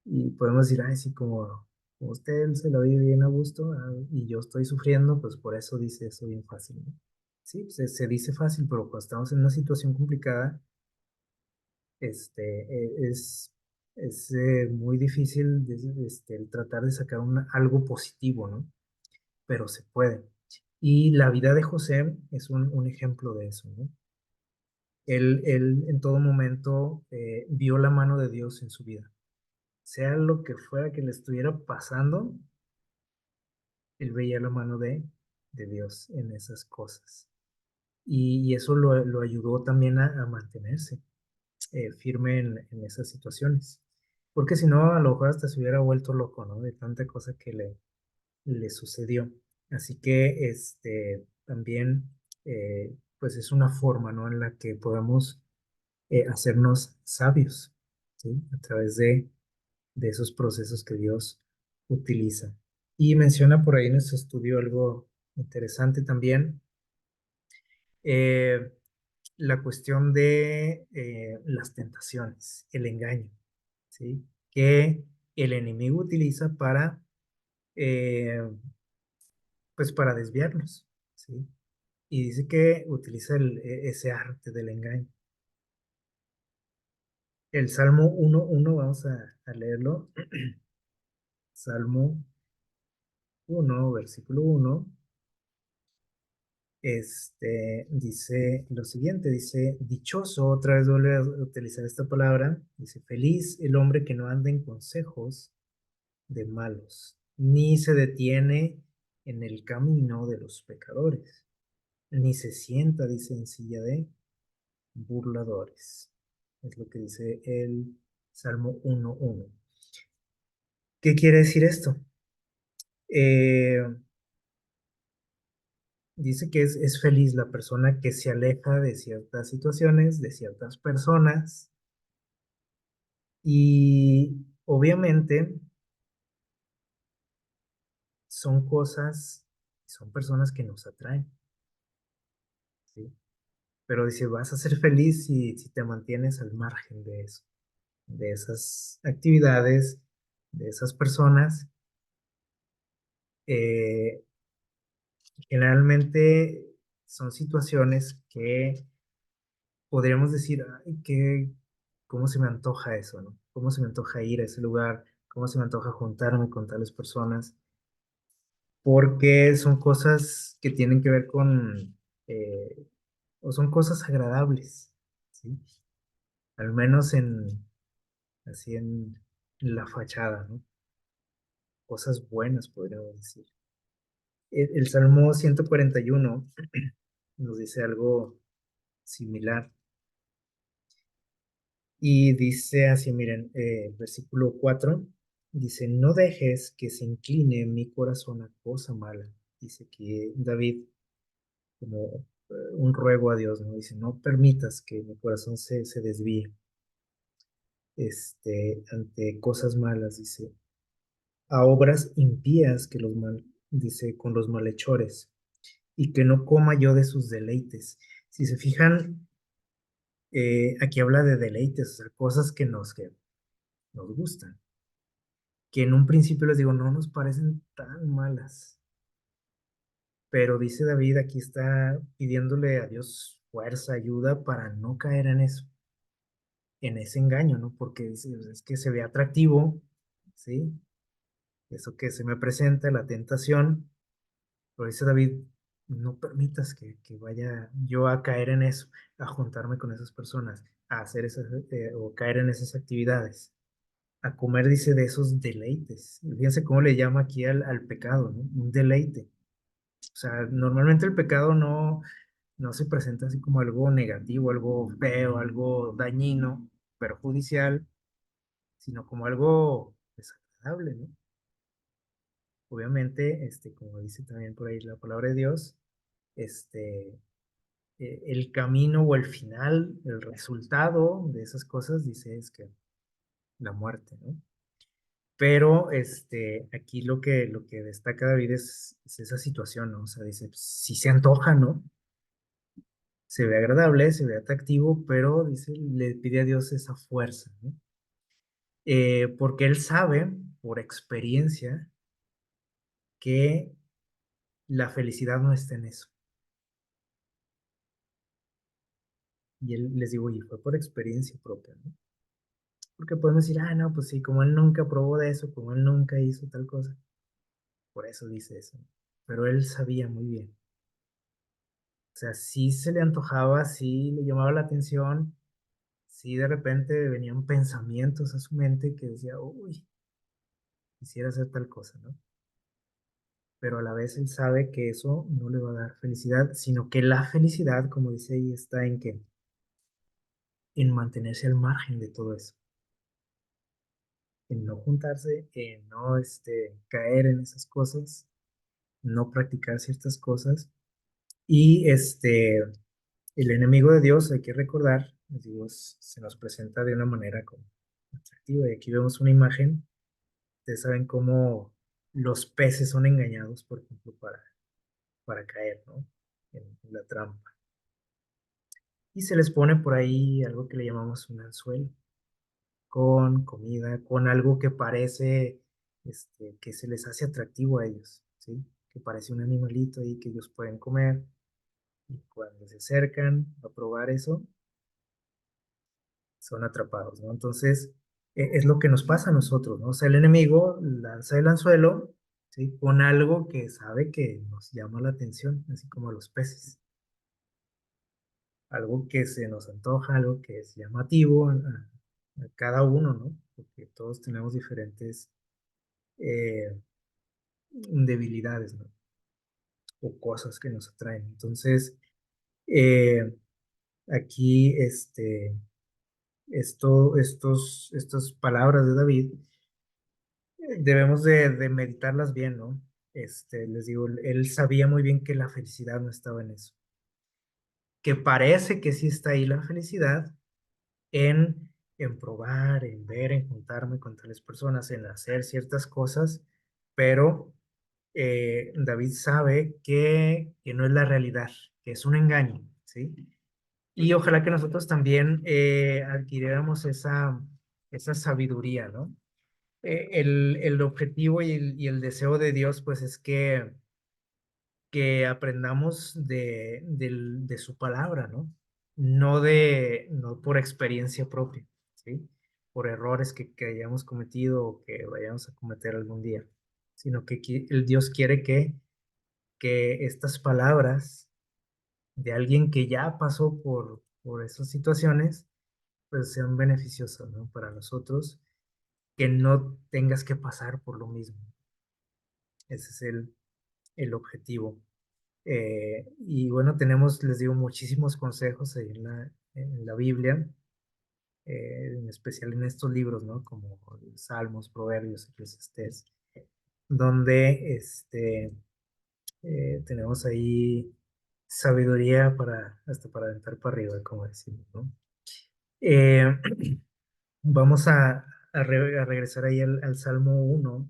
y podemos decir, ay, sí, como usted se lo vive bien a gusto, y yo estoy sufriendo, pues por eso dice eso bien fácil, ¿no? Sí, pues, se dice fácil, pero cuando estamos en una situación complicada, es muy difícil el tratar de sacar algo positivo, ¿no? Pero se puede. Y la vida de José es un ejemplo de eso, ¿no? Él en todo momento vio la mano de Dios en su vida. Sea lo que fuera que le estuviera pasando, él veía la mano de Dios en esas cosas. Y eso lo ayudó también a mantenerse firme en esas situaciones. Porque si no, a lo mejor hasta se hubiera vuelto loco, ¿no? De tanta cosa que le sucedió. Así que también, pues es una forma, ¿no? En la que podemos hacernos sabios, ¿sí? A través de esos procesos que Dios utiliza. Y menciona por ahí en este estudio algo interesante también, eh, la cuestión de las tentaciones, el engaño, ¿sí? Que el enemigo utiliza eh, pues para desviarnos, ¿sí? Y dice que utiliza ese arte del engaño. El Salmo 1:1, vamos a leerlo. Salmo 1, versículo 1. Dice lo siguiente, dice, dichoso, otra vez vuelve a utilizar esta palabra, dice, feliz el hombre que no anda en consejos de malos, ni se detiene en el camino de los pecadores, ni se sienta, dice, en silla de burladores. Es lo que dice el Salmo 1:1. ¿Qué quiere decir esto? Eh, Dice que es feliz la persona que se aleja de ciertas situaciones, de ciertas personas, y obviamente son cosas, son personas que nos atraen, ¿sí? Pero dice, vas a ser feliz si te mantienes al margen de eso, de esas actividades, de esas personas. Eh, Generalmente son situaciones que podríamos decir, ay, cómo se me antoja eso, ¿no? ¿Cómo se me antoja ir a ese lugar? ¿Cómo se me antoja juntarme con tales personas? Porque son cosas que tienen que ver eh, o son cosas agradables, ¿sí? Al menos así en la fachada, ¿no? Cosas buenas, podríamos decir. El Salmo 141 nos dice algo similar. Y dice así, miren, versículo 4 dice, no dejes que se incline mi corazón a cosa mala. Dice que David, como un ruego a Dios, ¿no? Dice, no permitas que mi corazón se desvíe ante cosas malas, dice, a obras impías que dice, con los malhechores, y que no coma yo de sus deleites. Si se fijan, aquí habla de deleites, o sea, cosas que nos gustan, que en un principio les digo, no nos parecen tan malas, pero dice David, aquí está pidiéndole a Dios fuerza, ayuda para no caer en eso, en ese engaño, ¿no? Porque dice, "Pues, es que se ve atractivo, ¿sí? Eso que se me presenta, la tentación, pero dice David, no permitas que vaya yo a caer en eso, a juntarme con esas personas, a hacer esas, o caer en esas actividades, a comer, dice, de esos deleites. Fíjense cómo le llama aquí al pecado, ¿no? Un deleite. O sea, normalmente el pecado no se presenta así como algo negativo, algo feo, algo dañino, perjudicial, sino como algo desagradable, ¿no? Obviamente, como dice también por ahí la palabra de Dios, este, el camino o el final, el resultado de esas cosas, dice, es que la muerte, ¿no? Pero aquí lo que destaca David es esa situación, ¿no? O sea, dice, si se antoja, ¿no? Se ve agradable, se ve atractivo, pero dice, le pide a Dios esa fuerza, ¿no? Porque él sabe por experiencia que la felicidad no está en eso. Y él les digo, y fue por experiencia propia, ¿no? Porque podemos decir, no, pues sí, como él nunca probó de eso, como él nunca hizo tal cosa, por eso dice eso. Pero él sabía muy bien. O sea, sí se le antojaba, sí le llamaba la atención, sí de repente venían pensamientos a su mente que decía, uy, quisiera hacer tal cosa, ¿no? Pero a la vez él sabe que eso no le va a dar felicidad, sino que la felicidad, como dice ahí, está en mantenerse al margen de todo eso, en no juntarse, en no caer en esas cosas, no practicar ciertas cosas. Y el enemigo de Dios, hay que recordar, Dios se nos presenta de una manera como atractiva. Y aquí vemos una imagen. Ustedes saben cómo los peces son engañados, por ejemplo, para caer, ¿no? En la trampa. Y se les pone por ahí algo que le llamamos un anzuelo, con comida, con algo que parece, que se les hace atractivo a ellos, ¿sí? Que parece un animalito ahí que ellos pueden comer. Y cuando se acercan a probar eso, son atrapados, ¿no? Entonces, es lo que nos pasa a nosotros, ¿no? O sea, el enemigo lanza el anzuelo, ¿sí? Con algo que sabe que nos llama la atención, así como a los peces. Algo que se nos antoja, algo que es llamativo a cada uno, ¿no? Porque todos tenemos diferentes eh, debilidades, ¿no? O cosas que nos atraen. Entonces, eh, aquí, estas palabras de David, debemos de meditarlas bien, ¿no? Les digo, él sabía muy bien que la felicidad no estaba en eso, que parece que sí está ahí la felicidad en, en probar, en ver, en juntarme con tales personas, en hacer ciertas cosas, pero David sabe que no es la realidad, que es un engaño, ¿sí? Y ojalá que nosotros también adquiriéramos esa sabiduría, ¿no? El objetivo y el deseo de Dios, pues, es que aprendamos de su palabra, ¿no? No por experiencia propia, ¿sí? Por errores que hayamos cometido o que vayamos a cometer algún día, sino que el Dios quiere que estas palabras de alguien que ya pasó por esas situaciones, pues sean beneficiosas, ¿no? Para nosotros, que no tengas que pasar por lo mismo. Ese es el objetivo. Y bueno, tenemos, les digo, muchísimos consejos ahí en la Biblia, en especial en estos libros, ¿no? Como Salmos, Proverbios, Eclesiastés, donde tenemos ahí sabiduría hasta para aventar para arriba, como decimos, ¿no? Eh, vamos a regresar ahí al Salmo 1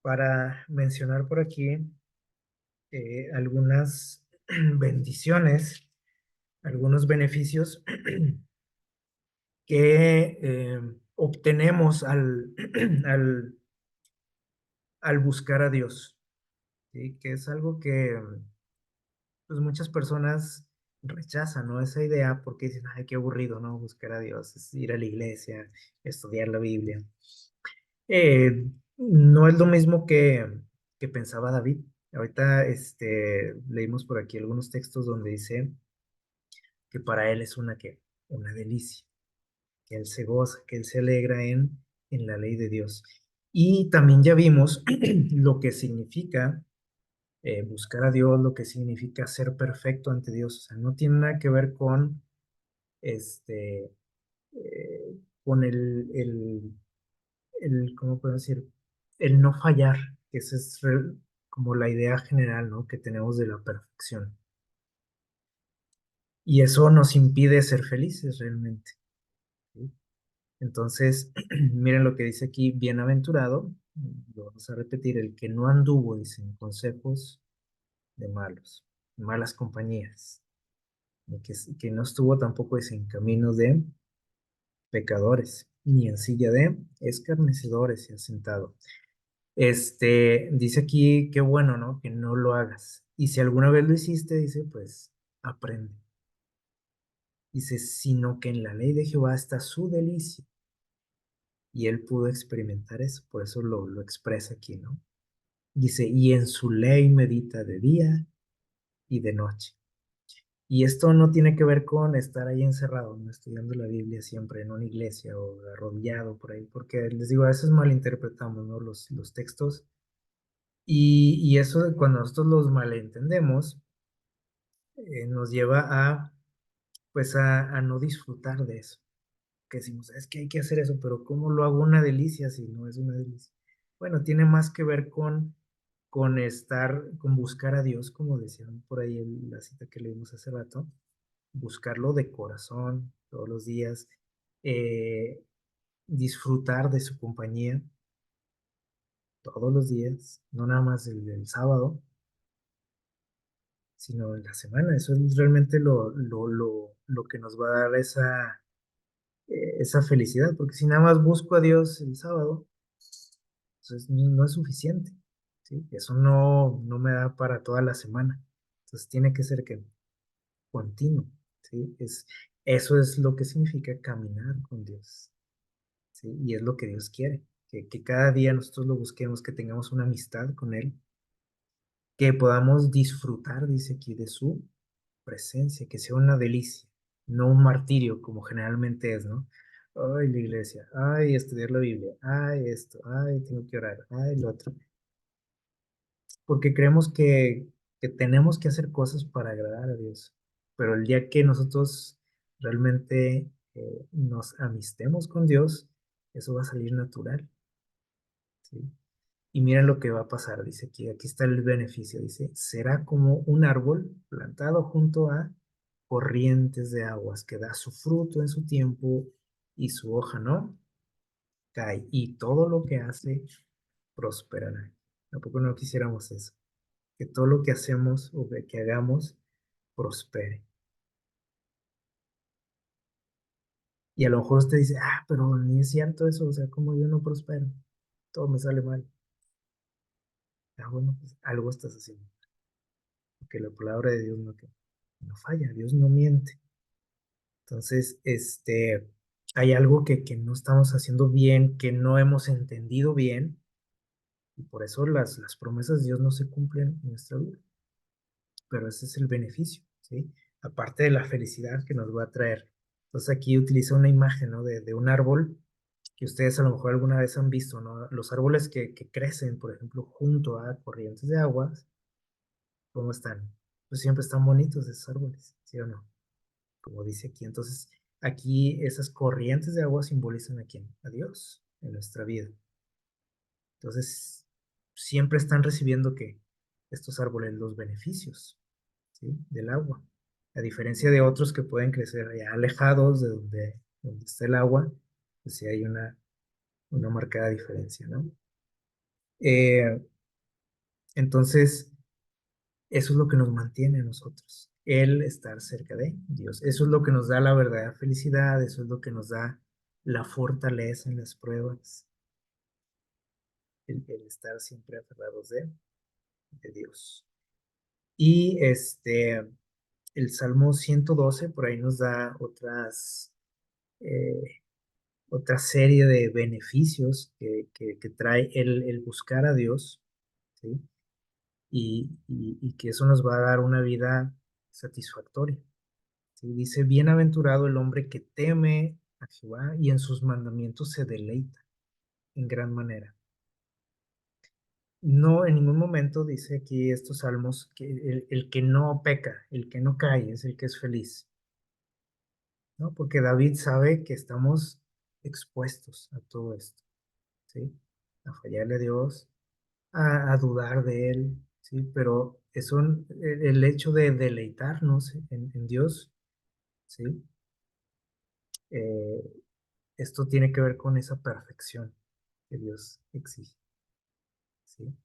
para mencionar por aquí algunas bendiciones, algunos beneficios que obtenemos al buscar a Dios, ¿sí? Que es algo que pues muchas personas rechazan, ¿no? Esa idea porque dicen, ay, qué aburrido, ¿no? Buscar a Dios, es ir a la iglesia, estudiar la Biblia. No es lo mismo que pensaba David. Ahorita leímos por aquí algunos textos donde dice que para él es una delicia, que él se goza, que él se alegra en la ley de Dios. Y también ya vimos lo que significa buscar a Dios, lo que significa ser perfecto ante Dios. O sea, no tiene nada que ver este, con ¿cómo puedo decir? El no fallar, que esa es como la idea general, ¿no? Que tenemos de la perfección. Y eso nos impide ser felices realmente, ¿sí? Entonces, miren lo que dice aquí, bienaventurado, lo vamos a repetir, el que no anduvo, dice, en consejos de malos, malas compañías, y que no estuvo tampoco dice, en caminos de pecadores, ni en silla de escarnecedores se ha sentado. Dice aquí, qué bueno, ¿no? Que no lo hagas. Y si alguna vez lo hiciste, dice, pues aprende. Dice, sino que en la ley de Jehová está su delicia. Y él pudo experimentar eso, por eso lo expresa aquí, ¿no? Dice, y en su ley medita de día y de noche. Y esto no tiene que ver con estar ahí encerrado, ¿no? Estudiando la Biblia siempre en una iglesia o arrodillado por ahí, porque les digo, a veces malinterpretamos, ¿no? Los textos. Y eso cuando nosotros los malentendemos, nos lleva pues a no disfrutar de eso. Que decimos, es que hay que hacer eso, pero ¿cómo lo hago una delicia si no es una delicia? Bueno, tiene más que ver con buscar a Dios, como decían por ahí en la cita que leímos hace rato, buscarlo de corazón todos los días, eh, disfrutar de su compañía todos los días, no nada más el sábado, sino en la semana. Eso es realmente lo que nos va a dar esa felicidad, porque si nada más busco a Dios el sábado, entonces no es suficiente, ¿sí? Eso no me da para toda la semana. Entonces tiene que ser que continuo, ¿sí? Eso es lo que significa caminar con Dios, ¿sí? Y es lo que Dios quiere. que cada día nosotros lo busquemos, que tengamos una amistad con Él, que podamos disfrutar, dice aquí, de su presencia, que sea una delicia, no un martirio como generalmente es, ¿no? Ay, la iglesia, ay, estudiar la Biblia, ay, esto, ay, tengo que orar, ay, lo otro. Porque creemos que tenemos que hacer cosas para agradar a Dios. Pero el día que nosotros realmente nos amistemos con Dios, eso va a salir natural, ¿sí? Y miren lo que va a pasar, dice aquí está el beneficio, dice, será como un árbol plantado junto a corrientes de aguas, que da su fruto en su tiempo y su hoja no cae, y todo lo que hace prosperará. Tampoco no quisiéramos eso, que todo lo que hacemos o que hagamos prospere. Y a lo mejor usted dice, ah, pero ni es cierto eso, o sea, como yo no prospero, todo me sale mal. Ah, bueno, pues algo estás haciendo, porque la palabra de Dios no falla, Dios no miente. Entonces, hay algo que no estamos haciendo bien, que no hemos entendido bien, y por eso las promesas de Dios no se cumplen en nuestra vida. Pero ese es el beneficio, ¿sí? Aparte de la felicidad que nos va a traer. Entonces aquí utiliza una imagen, ¿no? De un árbol que ustedes a lo mejor alguna vez han visto, ¿no? Los árboles que crecen, por ejemplo, junto a corrientes de aguas, ¿cómo están? Pues siempre están bonitos esos árboles, ¿sí o no? Como dice aquí. Entonces, aquí esas corrientes de agua simbolizan a quién? A Dios en nuestra vida. Entonces, siempre están recibiendo que estos árboles los beneficios, ¿sí? Del agua. A diferencia de otros que pueden crecer allá alejados de donde está el agua, pues sí hay una marcada diferencia, ¿no? Eh, entonces, eso es lo que nos mantiene a nosotros, el estar cerca de Dios. Eso es lo que nos da la verdadera felicidad, eso es lo que nos da la fortaleza en las pruebas, el estar siempre aferrados de Dios. Y el Salmo 112 por ahí nos da eh, otra serie de beneficios que trae el buscar a Dios, ¿sí? Y que eso nos va a dar una vida satisfactoria. ¿Sí? Dice, bienaventurado el hombre que teme a Jehová y en sus mandamientos se deleita en gran manera. No, en ningún momento dice aquí estos salmos que el que no peca, el que no cae, es el que es feliz, ¿no? Porque David sabe que estamos expuestos a todo esto, ¿sí? A fallarle a Dios, a dudar de Él, ¿sí? Pero el hecho de deleitarnos en Dios, ¿sí? Eh, Esto tiene que ver con esa perfección que Dios exige, ¿sí?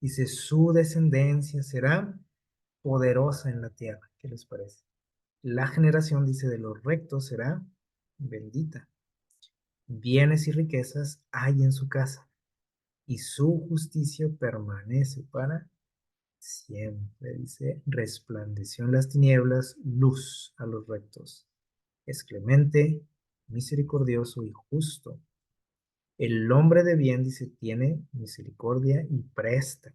Dice, su descendencia será poderosa en la tierra. ¿Qué les parece? La generación, dice, de los rectos será bendita. Bienes y riquezas hay en su casa, y su justicia permanece para siempre. Dice, resplandeció en las tinieblas, luz a los rectos. Es clemente, misericordioso y justo. El hombre de bien, dice, tiene misericordia y presta.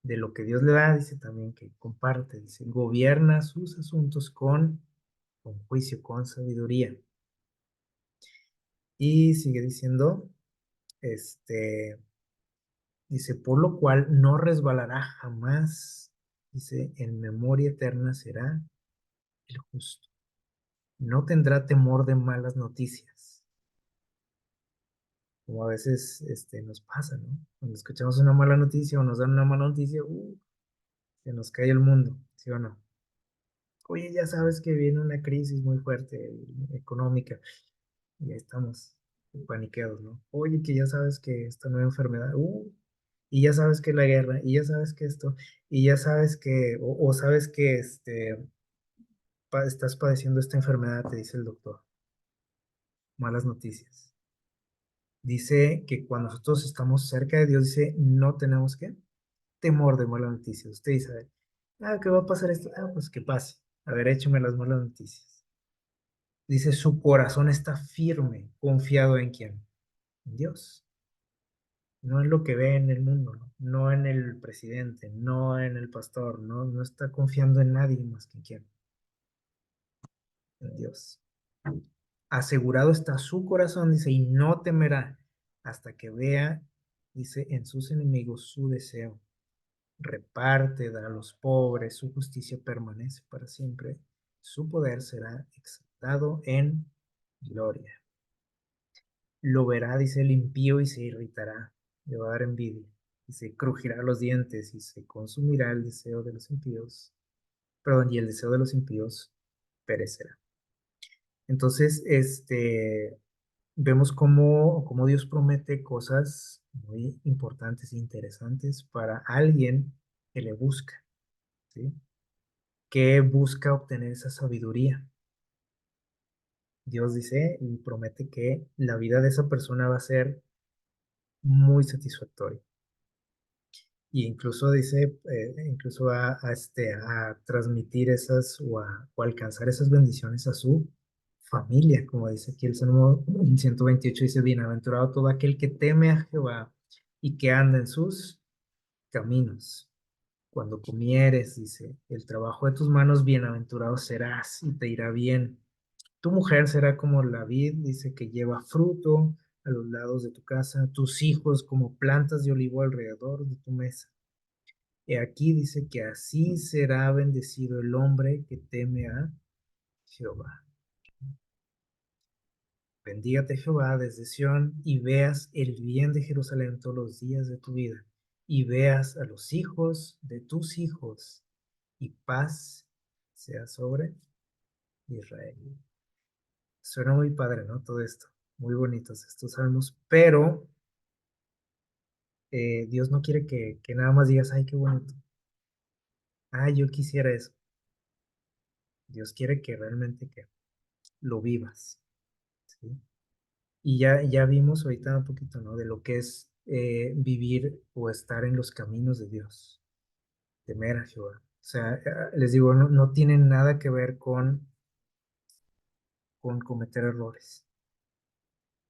De lo que Dios le da, dice también que comparte, dice, gobierna sus asuntos con juicio, con sabiduría. Y sigue diciendo, este, dice, por lo cual no resbalará jamás, dice, en memoria eterna será el justo. No tendrá temor de malas noticias, como a veces nos pasa, ¿no? Cuando escuchamos una mala noticia o nos dan una mala noticia, se nos cae el mundo, ¿sí o no? Oye, ya sabes que viene una crisis muy fuerte económica y ya estamos paniqueados, ¿no? Oye, que ya sabes que esta nueva enfermedad, y ya sabes que la guerra, y ya sabes que esto, y ya sabes que, o sabes que estás padeciendo esta enfermedad, te dice el doctor. Malas noticias. Dice que cuando nosotros estamos cerca de Dios, dice, no tenemos que temor de malas noticias. Usted dice, ¿qué va a pasar esto? Pues que pase. A ver, échame las malas noticias. Dice, su corazón está firme, confiado en quién, en Dios. no en lo que ve en el mundo, no, no en el presidente, no en el pastor, no, no está confiando en nadie más que en quién, en Dios. Asegurado está su corazón, dice, y no temerá hasta que vea, dice, en sus enemigos su deseo. Reparte, da a los pobres, su justicia permanece para siempre, su poder será exaltado en gloria. Lo verá, dice el impío, y se irritará, le va a dar envidia, y se crujirá los dientes, y se consumirá el deseo de los impíos, perdón, y el deseo de los impíos perecerá. Entonces, vemos cómo Dios promete cosas muy importantes e interesantes para alguien que le busca, ¿sí? Que busca obtener esa sabiduría. Dios dice y promete que la vida de esa persona va a ser muy satisfactoria. Y incluso dice, incluso a transmitir esas o alcanzar esas bendiciones a su familia, como dice aquí el Salmo 128, dice, bienaventurado todo aquel que teme a Jehová y que anda en sus caminos. Cuando comieres, dice, el trabajo de tus manos, bienaventurado serás y te irá bien. Tu mujer será como la vid, dice, que lleva fruto a los lados de tu casa, tus hijos como plantas de olivo alrededor de tu mesa. Y aquí dice que así será bendecido el hombre que teme a Jehová. Bendígate Jehová desde Sión y veas el bien de Jerusalén todos los días de tu vida y veas a los hijos de tus hijos y paz sea sobre Israel. Suena muy padre, ¿no? Todo esto. Muy bonitos estos salmos, pero Dios no quiere que nada más digas, ay, qué bonito. Ay, yo quisiera eso. Dios quiere que realmente que lo vivas, ¿sí? Y ya vimos ahorita un poquito, ¿no? De lo que es vivir o estar en los caminos de Dios, temer a Jehová. O sea, les digo, no, no tiene nada que ver con cometer errores,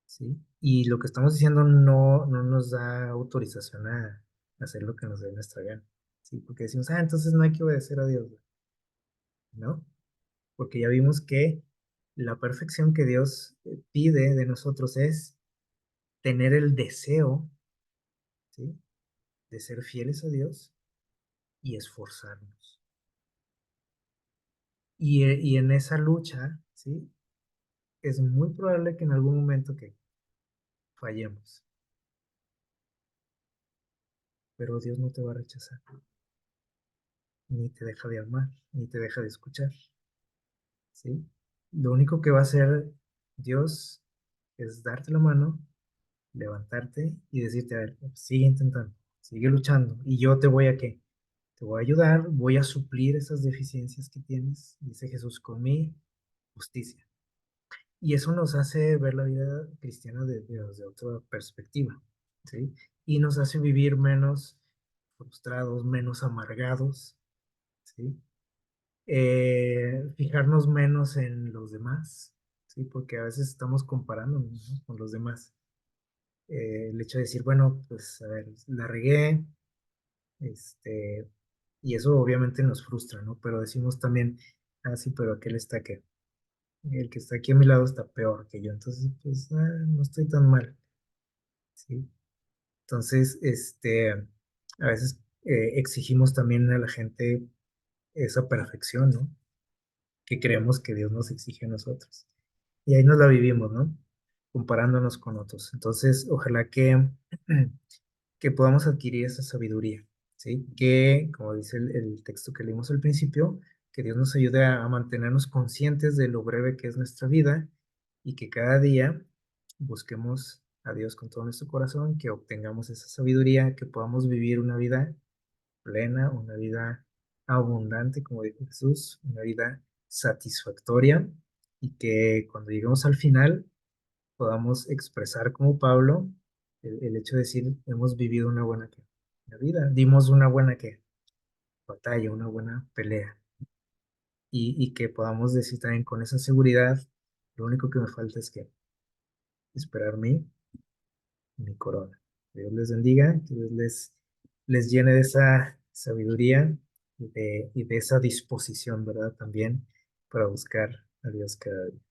¿sí? Y lo que estamos diciendo no nos da autorización a hacer lo que nos dé nuestra gana, ¿sí? Porque decimos, entonces no hay que obedecer a Dios, ¿no? Porque ya vimos que la perfección que Dios pide de nosotros es tener el deseo, ¿sí? De ser fieles a Dios y esforzarnos. Y en esa lucha, ¿sí? Es muy probable que en algún momento que fallemos, pero Dios no te va a rechazar, ni te deja de amar, ni te deja de escuchar, ¿sí? Lo único que va a hacer Dios es darte la mano, levantarte y decirte, a ver, sigue intentando, sigue luchando, y yo te voy a qué, te voy a ayudar, voy a suplir esas deficiencias que tienes, dice Jesús, con mi justicia. Y eso nos hace ver la vida cristiana desde otra perspectiva, ¿sí? Y nos hace vivir menos frustrados, menos amargados, ¿sí? Fijarnos menos en los demás, ¿sí? Porque a veces estamos comparándonos, ¿no? Con los demás. El hecho de decir, bueno, pues a ver, la regué, este, y eso obviamente nos frustra, ¿no? Pero decimos también, sí, pero aquel está que, el que está aquí a mi lado está peor que yo, entonces, pues, no estoy tan mal, ¿sí? Entonces, a veces exigimos también a la gente esa perfección, ¿no? Que creemos que Dios nos exige a nosotros. Y ahí nos la vivimos, ¿no? Comparándonos con otros. Entonces, ojalá que podamos adquirir esa sabiduría, ¿sí? Que, como dice el texto que leímos al principio, que Dios nos ayude a mantenernos conscientes de lo breve que es nuestra vida y que cada día busquemos a Dios con todo nuestro corazón, que obtengamos esa sabiduría, que podamos vivir una vida plena, una vida abundante, como dijo Jesús, una vida satisfactoria y que cuando lleguemos al final podamos expresar como Pablo el hecho de decir, hemos vivido una buena vida, dimos una buena batalla, una buena pelea y que podamos decir también con esa seguridad, lo único que me falta es que esperar mi corona. Dios les bendiga, que Dios les llene de esa sabiduría y de esa disposición, ¿verdad? También para buscar a Dios cada día.